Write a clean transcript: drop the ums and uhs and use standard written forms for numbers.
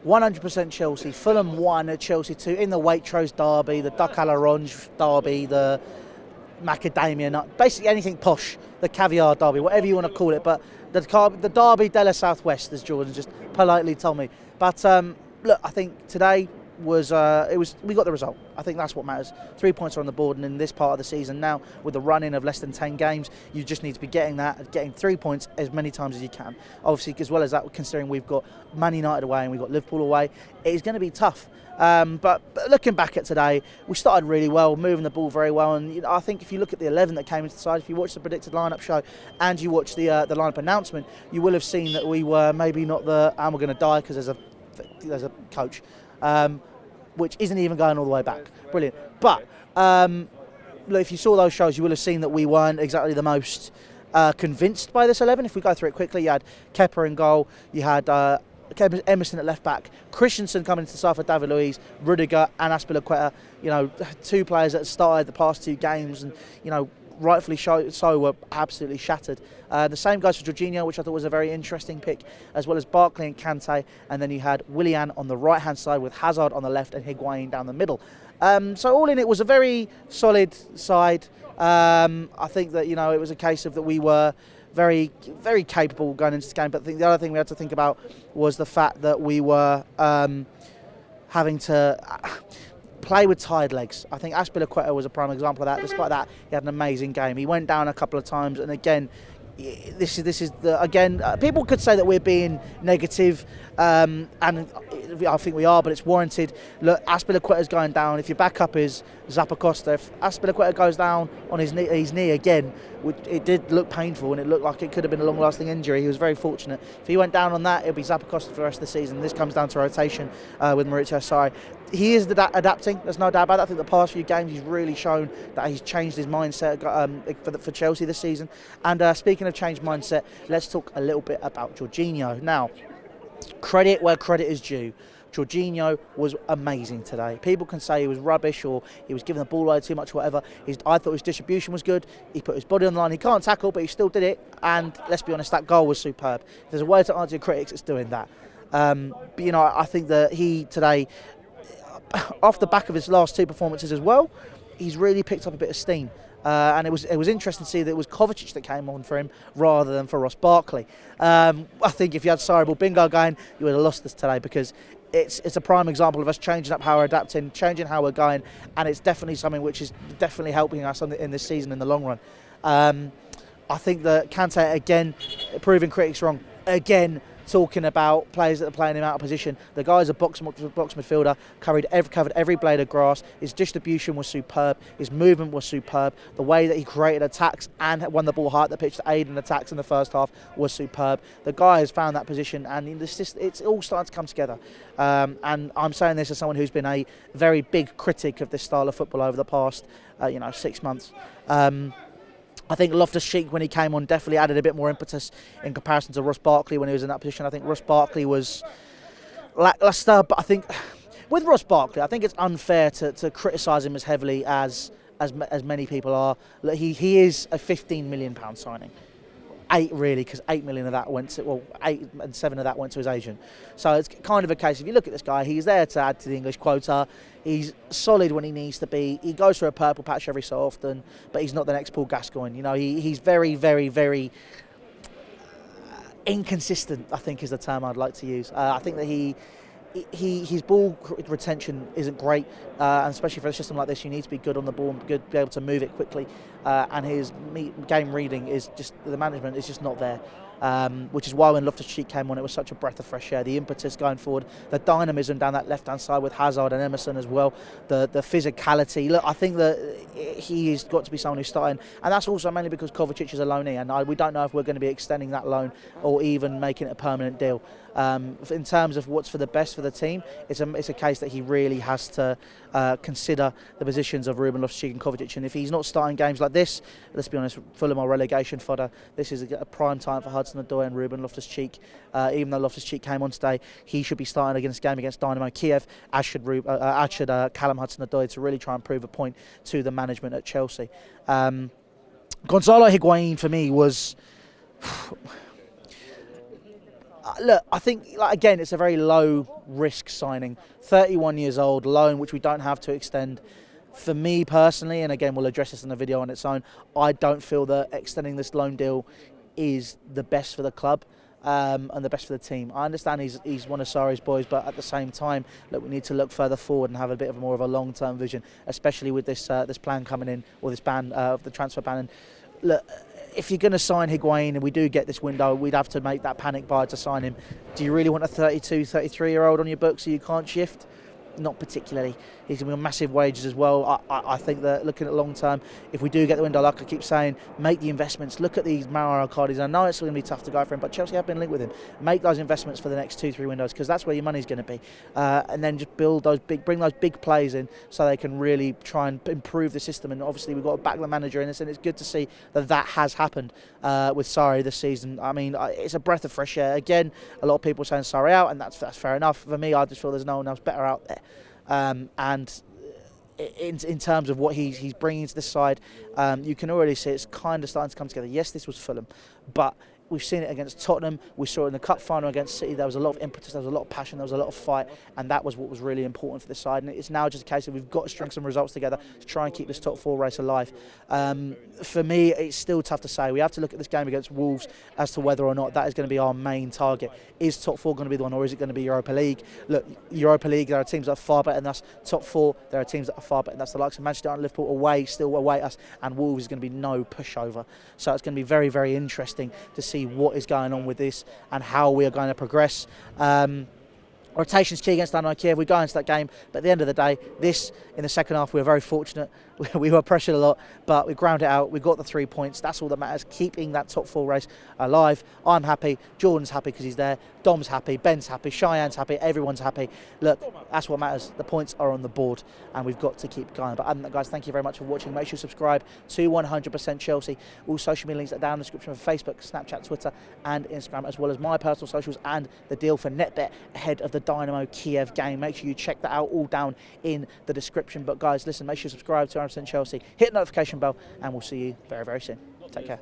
100% Chelsea. Fulham 1 at Chelsea 2 in the Waitrose derby, the Duck à l'Orange derby, the macadamia nut, basically anything posh, the caviar derby, whatever you want to call it. But the derby della Southwest, as Jordan just politely told me. But look, I think today we got the result. I think that's what matters. 3 points are on the board, and in this part of the season now, with the run-in of less than 10 games, you just need to be getting 3 points as many times as you can. Obviously, as well as that, considering we've got Man United away and we've got Liverpool away, it is going to be tough. But looking back at today, we started really well, moving the ball very well, and I think if you look at the 11 that came into the side, if you watch the predicted lineup show and you watch the lineup announcement, you will have seen that we were maybe not and we're going to die because there's a coach. Which isn't even going all the way back. Brilliant. But look, if you saw those shows, you will have seen that we weren't exactly the most convinced by this 11. If we go through it quickly, you had Kepa in goal, you had Emerson at left back, Christensen coming into the side for David Luiz, Rudiger and Azpilicueta. You know, 2 players that started the past 2 games and, you know, rightfully so were absolutely shattered. The same goes for Jorginho, which I thought was a very interesting pick, as well as Barkley and Kante, and then you had Willian on the right hand side with Hazard on the left and Higuain down the middle. So all in, it was a very solid side. I think that, you know, it was a case of that we were very, very capable going into this game, but I think the other thing we had to think about was the fact that we were having to play with tired legs. I think Azpilicueta was a prime example of that. Despite that, he had an amazing game. He went down a couple of times, and again, this is people could say that we're being negative, and I think we are, but it's warranted. Look, Azpilicueta's going down. If your backup is Zappacosta, if Azpilicueta goes down on his knee again, it did look painful and it looked like it could have been a long-lasting injury. He was very fortunate. If he went down on that, it'll be Zappacosta for the rest of the season. This comes down to rotation with Maurizio Sarri. He is adapting, there's no doubt about that. I think the past few games he's really shown that he's changed his mindset for Chelsea this season. And speaking of changed mindset, let's talk a little bit about Jorginho. Now, credit where credit is due. Jorginho was amazing today. People can say he was rubbish or he was giving the ball away too much, whatever. I thought his distribution was good. He put his body on the line. He can't tackle, but he still did it. And let's be honest, that goal was superb. If there's a way to answer your critics, it's doing that. But, you know, I think that he today, off the back of his last 2 performances as well, he's really picked up a bit of steam. And it was interesting to see that it was Kovacic that came on for him rather than for Ross Barkley. I think if you had Sarri Bingo going, you would have lost this today, because it's a prime example of us changing up how we're adapting, changing how we're going, and it's definitely something which is definitely helping us in this season in the long run. I think that Kante, again, proving critics wrong, again, talking about players that are playing him out of position. The guy's a box midfielder, covered every blade of grass. His distribution was superb. His movement was superb. The way that he created attacks and won the ball high at the pitch to aid in attacks in the first half was superb. The guy has found that position, and it's all starting to come together. And I'm saying this as someone who's been a very big critic of this style of football over the past 6 months. I think Loftus-Cheek, when he came on, definitely added a bit more impetus in comparison to Ross Barkley when he was in that position. I think Ross Barkley was lacklustre, but I think with Ross Barkley, I think it's unfair to criticise him as heavily as many people are. He is a £15 million signing. 8 really, because 8 million of that went to, 8 and 7 of that went to his agent. So it's kind of a case, if you look at this guy, he's there to add to the English quota. He's solid when he needs to be. He goes for a purple patch every so often, but he's not the next Paul Gascoigne. You know, he's very, very, very inconsistent, I think is the term I'd like to use. I think that his ball retention isn't great, and especially for a system like this, you need to be good on the ball and be able to move it quickly. And his game reading is just, the management is just not there. Which is why when Loftus-Cheek came on, it was such a breath of fresh air. The impetus going forward, the dynamism down that left-hand side with Hazard and Emerson as well, the physicality. Look, I think that he's got to be someone who's starting, and that's also mainly because Kovacic is a loanee, and we don't know if we're going to be extending that loan or even making it a permanent deal. In terms of what's for the best for the team, it's a case that he really has to consider the positions of Ruben Loftus-Cheek and Kovacic, and if he's not starting games like this, let's be honest, Fulham are relegation fodder. This is a prime time for Hudson-Odoi and Ruben Loftus-Cheek. Even though Loftus-Cheek came on today, he should be starting against Dynamo Kiev, as should Callum Hudson-Odoi, to really try and prove a point to the management at Chelsea. Gonzalo Higuain for me was... Look, I think, like, again, it's a very low risk signing. 31 years old, loan, which we don't have to extend. For me personally, and again, we'll address this in the video on its own, I don't feel that extending this loan deal is the best for the club. And the best for the team. I understand he's one of Sarri's boys, but at the same time, look, we need to look further forward and have a bit of more of a long-term vision, especially with this plan coming in, or this ban of the transfer ban. And look, if you're going to sign Higuain and we do get this window, we'd have to make that panic buy to sign him. Do you really want a 32, 33-year-old on your books so you can't shift? Not particularly. He's going to be on massive wages as well. I think that looking at long term, if we do get the window, like I keep saying, make the investments. Look at these Mauro Icardi's. I know it's going to be tough to go for him, but Chelsea have been linked with him. Make those investments for the next 2-3 windows, because that's where your money's going to be. And then just bring those big players in so they can really try and improve the system. And obviously we've got to back the manager in this, and it's good to see that has happened with Sarri this season. I mean, it's a breath of fresh air. Again, a lot of people are saying Sarri out, and that's fair enough. For me, I just feel there's no one else better out there. And in terms of what he's bringing to the side, you can already see it's kind of starting to come together. Yes, this was Fulham, but we've seen it against Tottenham. We saw it in the cup final against City. There was a lot of impetus, there was a lot of passion, there was a lot of fight, and that was what was really important for this side. And it's now just a case of we've got to string some results together to try and keep this top 4 race alive. For me, it's still tough to say. We have to look at this game against Wolves as to whether or not that is going to be our main target. Is top 4 going to be the one, or is it going to be Europa League? Look, Europa League, there are teams that are far better than us. Top 4, there are teams that are far better than us. The likes of Manchester United and Liverpool away still await us, and Wolves is going to be no pushover. So it's going to be very, very interesting to see what is going on with this and how we are going to progress. Rotation's key against Dynamo Kiev. We go into that game, but at the end of the day, this in the second half, we were very fortunate. We were pressured a lot, but we ground it out. We got the 3 points. That's all that matters. Keeping that top 4 race alive. I'm happy. Jordan's happy because he's there. Dom's happy. Ben's happy. Cheyenne's happy. Everyone's happy. Look, that's what matters. The points are on the board, and we've got to keep going. But other than that, guys, thank you very much for watching. Make sure you subscribe to 100% Chelsea. All social media links are down in the description for Facebook, Snapchat, Twitter, and Instagram, as well as my personal socials and the deal for NetBet ahead of the Dynamo Kiev game. Make sure you check that out, all down in the description. But guys, listen, make sure you subscribe to 100% Chelsea, hit the notification bell, and we'll see you very, very soon. Take care.